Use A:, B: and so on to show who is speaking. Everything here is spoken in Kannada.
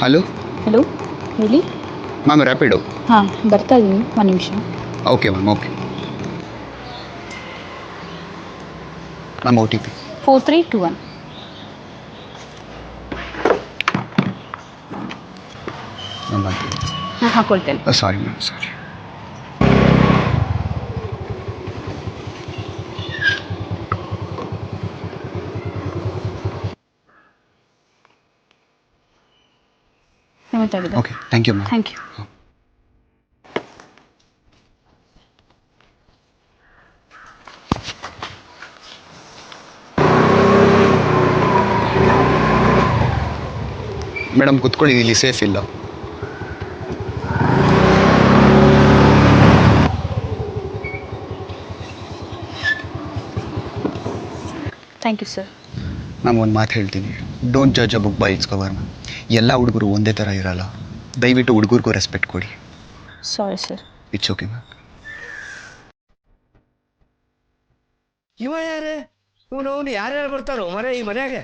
A: ಹಲೋ
B: ಹಲೋ ಹೇಳಿ.
A: ಮ್ಯಾಮ್ ರ್ಯಾಪಿಡೋ.
B: ಹಾಂ ಬರ್ತಾ ಇದ್ದೀನಿ, ಒಂದು ನಿಮಿಷ.
A: Okay ma'am okay ma'am OTP
B: 4321.
A: Ma'am
B: ಹಾಂ ಹಾಕ್ಕೊಳ್ತೇನೆ.
A: Sorry ma'am sorry.
B: ನಿಮಿತ್ತಾಗಿದೆ.
A: Okay thank you ma'am.
B: Thank you.
A: Madam ಕುತ್ಕೊಳ್ಳಿ, ಇಲ್ಲಿ ಸೇಫ್ ಇಲ್ಲ.
B: Thank you sir.
A: ಮ್ಯಾಮ್ ಒಂದು ಮಾತು ಹೇಳ್ತೀನಿ, don't judge a book by it's cover ma'am. ಎಲ್ಲ ಹುಡುಗರು ಒಂದೇ ಥರ ಇರಲ್ಲ. ದಯವಿಟ್ಟು ಹುಡುಗರಿಗೂ ರೆಸ್ಪೆಕ್ಟ್ ಕೊಡಿ.
B: Sorry sir.
A: It's okay ma'am.
C: ಇವ ಯಾರೇ ಇವನು ಯಾರ್ಯಾರು ಬರ್ತಾರೋ ಮರ ಈ ಮನ್ಯಾಗೆ.